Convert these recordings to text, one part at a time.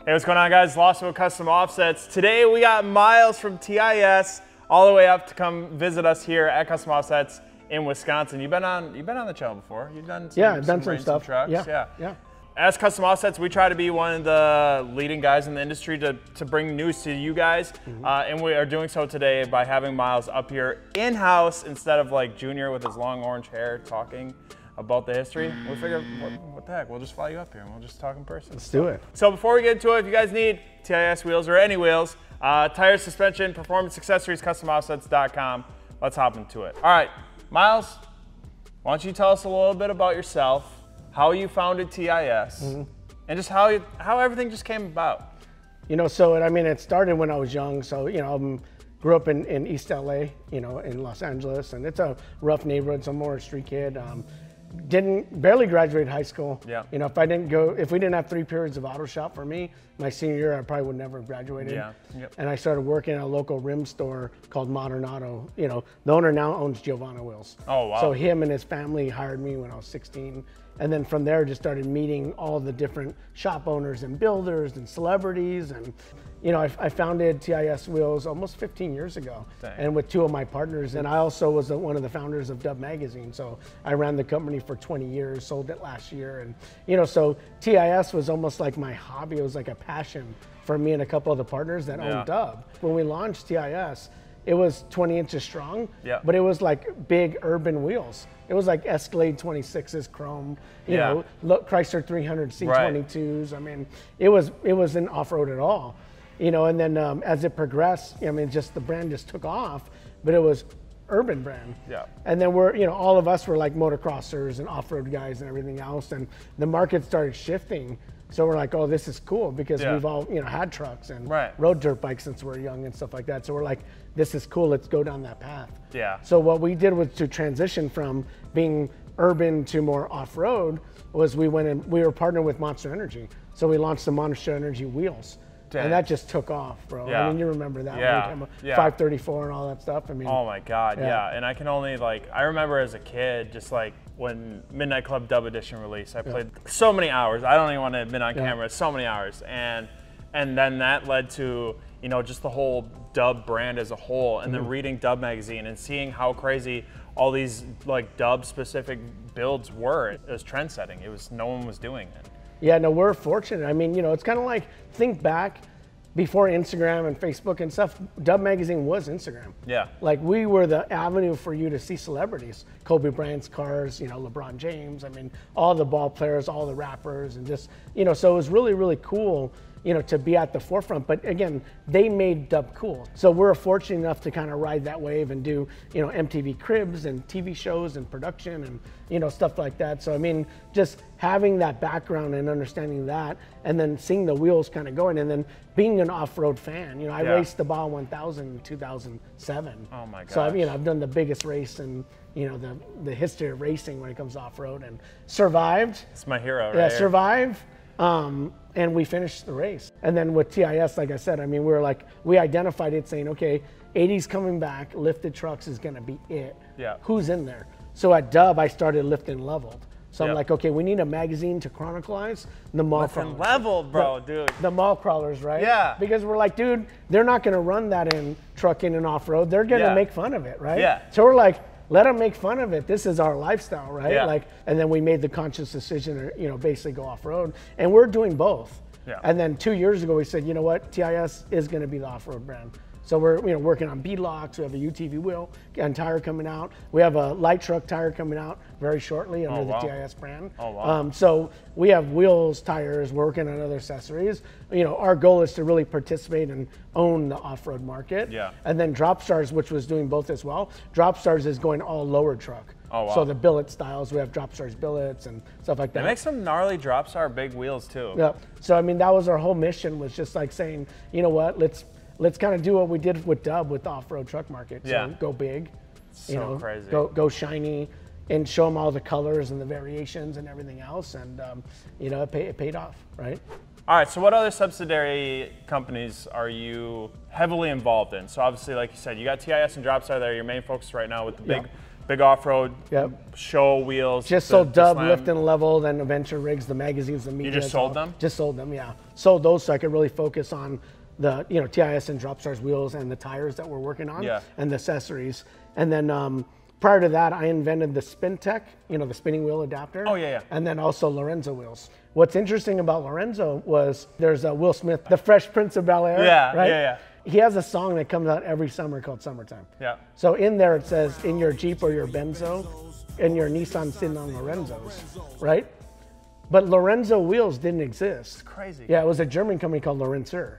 Hey, what's going on, guys? Lawson with Custom Offsets. Today we got Myles from TIS all the way up to come visit us here at Custom Offsets in Wisconsin. You've been on the channel before. You've done some, I've done some stuff. Trucks. Yeah. As Custom Offsets, we try to be one of the leading guys in the industry to bring news to you guys, and we are doing so today by having Myles up here in-house instead of like Junior with his long orange hair talking about the history. We figured, what the heck, we'll just fly you up here and we'll just talk in person. Let's do it. So before we get into it, if you guys need TIS wheels or any wheels, tires, suspension, performance accessories, customoffsets.com. Let's hop into it. All right, Myles, why don't you tell us a little bit about yourself, how you founded TIS, and just how everything just came about. You know, so it started when I was young. So, you know, grew up in East LA, you know, in Los Angeles, and it's a rough neighborhood, so I'm more a street kid. Barely graduated high school. Yeah. You know, if we didn't have 3 periods of auto shop for me, my senior year, I probably would never have graduated. Yeah. Yep. And I started working at a local rim store called Modern Auto. You know, the owner now owns Giovanna Wheels. Oh, wow. So him and his family hired me when I was 16. And then from there, just started meeting all the different shop owners and builders and celebrities. And, you know, I founded TIS Wheels almost 15 years ago. Dang. And with 2 of my partners. And I also was one of the founders of Dub Magazine. So I ran the company for 20 years, sold it last year. And, you know, so TIS was almost like my hobby. It was like a passion for me and a couple of the partners that owned Dub. When we launched TIS, it was 20 inches strong, but it was like big urban wheels. It was like Escalade 26s chrome, you know, Chrysler 300 C22s. I mean, it wasn't off-road at all, you know. And then as it progressed, I mean, just the brand just took off, but it was urban brand. Yeah. And then all of us were like motocrossers and off-road guys and everything else, and the market started shifting. So we're like, oh, this is cool because we've all, you know, had trucks and rode dirt bikes since we were young and stuff like that. So we're like, this is cool, let's go down that path. Yeah. So what we did was to transition from being urban to more off-road was we were partnered with Monster Energy. So we launched the Monster Energy wheels. Dang. And that just took off, bro. Yeah. I mean, you remember that. 534 and all that stuff. I mean, oh my God, And I can only I remember as a kid, just like when Midnight Club Dub Edition released, I played so many hours. I don't even want to admit on camera, so many hours. And then that led to, you know, just the whole Dub brand as a whole, and then reading Dub Magazine and seeing how crazy all these like Dub specific builds were. It was trend setting. No one was doing it. Yeah, no, we're fortunate. I mean, you know, it's kind of like, think back before Instagram and Facebook and stuff, Dub Magazine was Instagram. Yeah. Like, we were the avenue for you to see celebrities. Kobe Bryant's cars, you know, LeBron James, I mean, all the ball players, all the rappers, and just, you know, so it was really, really cool, you know, to be at the forefront. But again, they made Dub cool. So we're fortunate enough to kind of ride that wave and do, you know, MTV Cribs and TV shows and production and, you know, stuff like that. So, I mean, just having that background and understanding that, and then seeing the wheels kind of going, and then being an off-road fan. You know, I raced the Baja 1000 in 2007. Oh my gosh. So, you know, I've done the biggest race in, you know, the history of racing when it comes to off-road, and survived. It's my hero, right? Yeah, survived. And we finished the race. And then with TIS, like I said, I mean, we identified it saying, okay, 80's coming back, lifted trucks is gonna be it. Yeah. Who's in there? So at Dub, I started lifting leveled. So I'm like, okay, we need a magazine to chronicleize the mall crawlers. Leveled, bro, dude. The mall crawlers, right? Yeah. Because we're like, dude, they're not gonna run that in trucking and off-road. They're gonna make fun of it, right? Yeah. So we're like, let them make fun of it. This is our lifestyle, right? Yeah. Like, and then we made the conscious decision to, you know, basically go off-road, and we're doing both. Yeah. And then 2 years ago, we said, you know what, TIS is going to be the off-road brand. So we're, you know, working on beadlocks. We have a UTV wheel and tire coming out. We have a light truck tire coming out very shortly under the TIS brand. Oh, wow. So we have wheels, tires, working on other accessories. You know, our goal is to really participate and own the off-road market. Yeah. And then Drop Stars, which was doing both as well. Drop Stars is going all lower truck. Oh, wow. So the billet styles, we have Drop Stars billets and stuff like that. They make some gnarly Drop Star big wheels too. Yeah. So I mean, that was our whole mission, was just like saying, you know what, let's kind of do what we did with Dub with the off-road truck market. So go big, you know, crazy. Go shiny, and show them all the colors and the variations and everything else. And you know, it paid off, right? All right, so what other subsidiary companies are you heavily involved in? So obviously, like you said, you got TIS and Drop Star there, your main focus right now with the big big off-road show wheels. Just sold Dub, Lift and Level, then Adventure Rigs, the magazines, the media. You just sold them? Just sold them, yeah. Sold those so I could really focus on the TIS and Dropstars wheels and the tires that we're working on and the accessories. And then prior to that, I invented the SpinTech, the spinning wheel adapter. Oh, yeah. And then also Lorenzo wheels. What's interesting about Lorenzo was there's Will Smith, the Fresh Prince of Bel-Air, right? Yeah. He has a song that comes out every summer called Summertime. Yeah. So in there it says, in your Jeep or your Benzo, and your Nissan sitting on Lorenzos, right? But Lorenzo wheels didn't exist. It's crazy. Yeah, it was a German company called Lorenzer.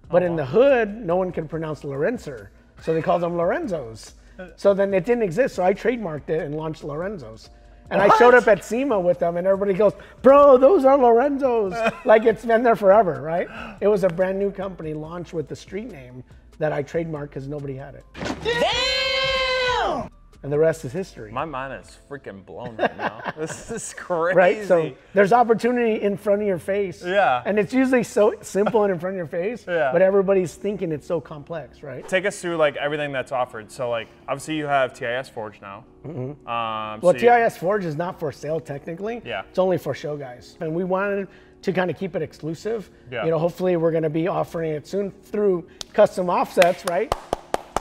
But in the hood, no one could pronounce Lorenzer. So they called them Lorenzos. So then it didn't exist. So I trademarked it and launched Lorenzos. And I showed up at SEMA with them, and everybody goes, bro, those are Lorenzos. Like, it's been there forever, right? It was a brand new company launched with the street name that I trademarked because nobody had it. Damn! And the rest is history. My mind is freaking blown right now. This is crazy. Right? So there's opportunity in front of your face. Yeah. And it's usually so simple and in front of your face, but everybody's thinking it's so complex, right? Take us through like everything that's offered. So like, obviously you have TIS Forge now. Well, TIS Forge is not for sale technically. Yeah. It's only for show guys. And we wanted to kind of keep it exclusive. Yeah. Hopefully we're going to be offering it soon through Custom Offsets, right?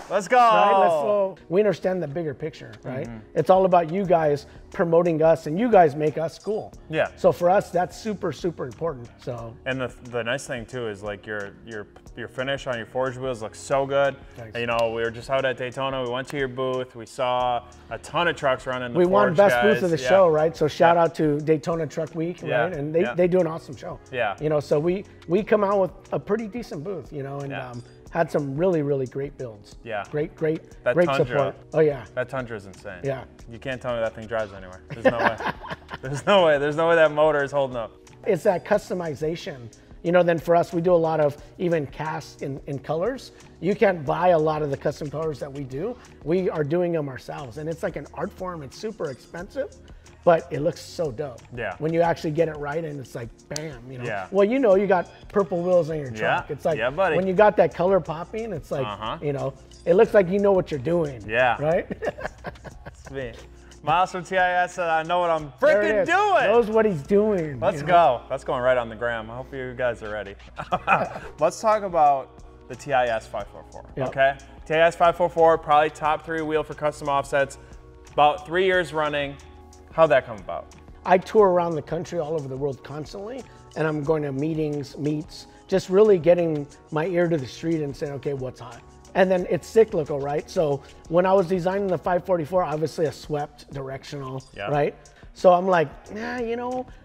Let's go. Right, we understand the bigger picture, right? It's all about you guys promoting us, and you guys make us cool. Yeah. So for us, that's super, super important. So. And the nice thing too is like your finish on your Forge wheels looks so good. Thanks. We were just out at Daytona. We went to your booth. We saw a ton of trucks running. We won best booth of the show, right? So shout out to Daytona Truck Week, right? And they do an awesome show. Yeah. So we come out with a pretty decent booth, and had some really, really great builds. Yeah. Great Tundra, support. Oh yeah. That Tundra is insane. Yeah. You can't tell me that thing drives anywhere. There's no way. There's no way that motor is holding up. It's that customization. Then for us, we do a lot of even casts in colors. You can't buy a lot of the custom colors that we do. We are doing them ourselves. And it's like an art form. It's super expensive, but it looks so dope. Yeah. When you actually get it right and it's like, bam, Yeah. Well, you got purple wheels on your truck. It's like, buddy. when you got that color popping, it's like, it looks like you know what you're doing. Yeah. Right? It's me. Myles from TIS said, I know what I'm freaking doing. Knows what he's doing. Let's go. That's going right on the gram. I hope you guys are ready. Let's talk about the TIS 544, okay? TIS 544, probably top 3 wheel for custom offsets, about 3 years running. How'd that come about? I tour around the country, all over the world constantly, and I'm going to meetings, meets, just really getting my ear to the street and saying, okay, what's hot? And then it's cyclical, right? So when I was designing the 544, obviously a swept directional, right? So I'm like,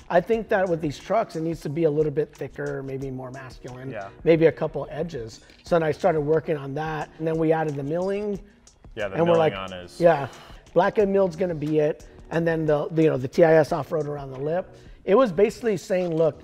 I think that with these trucks, it needs to be a little bit thicker, maybe more masculine, maybe a couple edges. So then I started working on that, and then we added the milling. Yeah, the milling on is. Yeah, black and milled gonna be it. And then the TIS off-road around the lip. It was basically saying, look,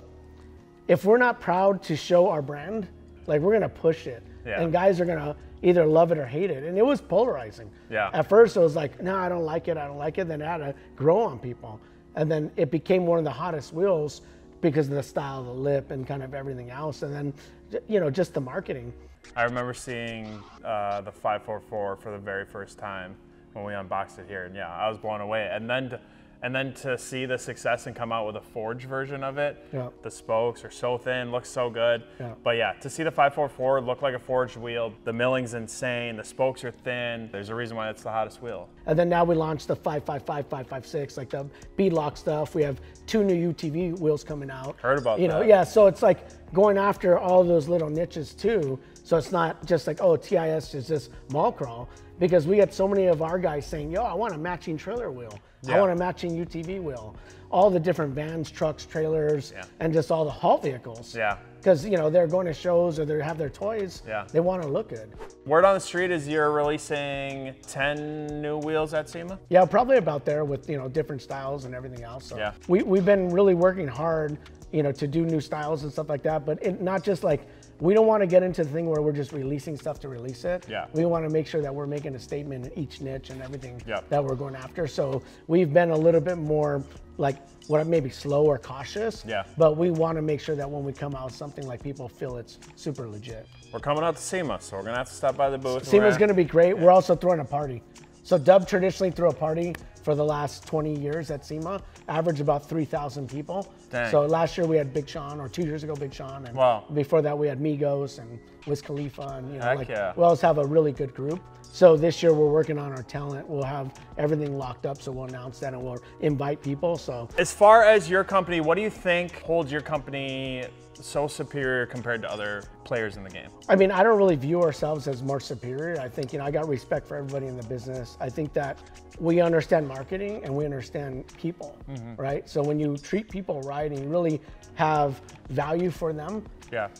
if we're not proud to show our brand, like we're gonna push it. Yeah. And guys are gonna either love it or hate it. And it was polarizing. Yeah. At first it was like, no, I don't like it. Then it had to grow on people. And then it became one of the hottest wheels because of the style of the lip and kind of everything else. And then, just the marketing. I remember seeing the 544 for the very first time when we unboxed it here, and I was blown away. And then to see the success and come out with a Forge version of it, the spokes are so thin, looks so good. But to see the 544 look like a forged wheel, the milling's insane, the spokes are thin. There's a reason why it's the hottest wheel. And then now we launched the 555, 556, like the beadlock stuff. We have 2 new UTV wheels coming out. Heard about that. So it's like going after all those little niches too. So it's not just like, oh, TIS is just mall crawl. Because we get so many of our guys saying, yo, I want a matching trailer wheel. I want a matching UTV wheel. All the different vans, trucks, trailers, and just all the haul vehicles. Because, they're going to shows or they have their toys. They want to look good. Word on the street is you're releasing 10 new wheels at SEMA? Yeah, probably about there with, different styles and everything else. So we've been really working hard, to do new styles and stuff like that. But not just like, we don't want to get into the thing where we're just releasing stuff to release it. We want to make sure that we're making a statement in each niche and everything that we're going after. So we've been a little bit more like maybe slow or cautious. But we want to make sure that when we come out with something, like people feel it's super legit. We're coming out to SEMA, so we're gonna have to stop by the booth. SEMA's gonna be great. We're also throwing a party. So Dub traditionally threw a party for the last 20 years at SEMA, average about 3,000 people. Dang. So last year we had Big Sean, or 2 years ago Big Sean, and wow. before that we had Migos and Wiz Khalifa, and you know, Heck like yeah. we always have a really good group. So this year we're working on our talent. We'll have everything locked up, so we'll announce that and we'll invite people. So as far as your company, what do you think holds your company so superior compared to other players in the game? I mean, I don't really view ourselves as more superior. I think, you know, I got respect for everybody in the business. I think that we understand marketing and we understand people, right? So when you treat people right and you really have value for them,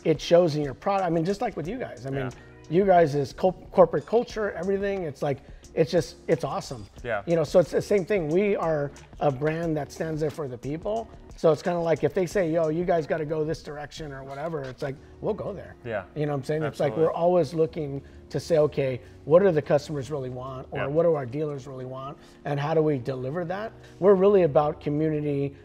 it shows in your product. I mean, just like with you guys. I mean, you guys is corporate culture, everything. It's like, it's awesome. Yeah. You know, so it's the same thing. We are a brand that stands there for the people. So it's kind of like if they say, yo, you guys got to go this direction or whatever, it's like, we'll go there. Yeah. You know what I'm saying? Absolutely. It's like we're always looking to say, okay, what do the customers really want? Or what do our dealers really want? And how do we deliver that? We're really about community,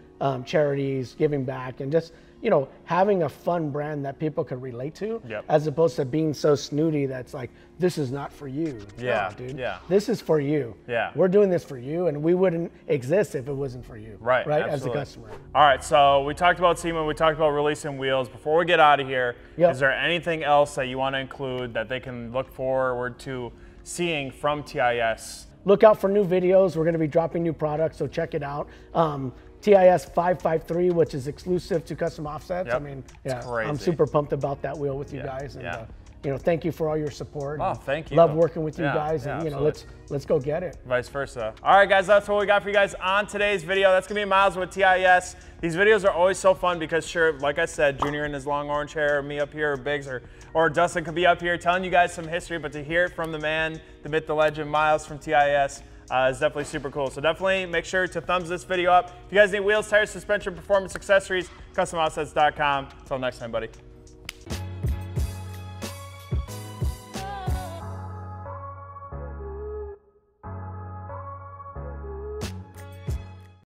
charities, giving back, and just, you know, having a fun brand that people can relate to, as opposed to being so snooty that's like, this is not for you. Yeah, no, dude. Yeah. This is for you. Yeah. We're doing this for you, and we wouldn't exist if it wasn't for you. Right. Right. Absolutely. As a customer. All right. So we talked about SEMA. We talked about releasing wheels. Before we get out of here, is there anything else that you want to include that they can look forward to seeing from TIS? Look out for new videos. We're going to be dropping new products, so check it out. TIS 553, which is exclusive to Custom Offsets. I mean, I'm super pumped about that wheel with you guys. And, you know, thank you for all your support. Oh, thank you. Love working with you guys, and you know, let's go get it. Vice versa. All right, guys, that's what we got for you guys on today's video. That's gonna be Myles with TIS. These videos are always so fun because, sure, like I said, Junior in his long orange hair, or me up here, or Biggs, or Dustin could be up here telling you guys some history, but to hear it from the man, the myth, the legend, Myles from TIS. Is definitely super cool. So definitely make sure to thumbs this video up. If you guys need wheels, tires, suspension, performance accessories, CustomOffsets.com. Until next time, buddy.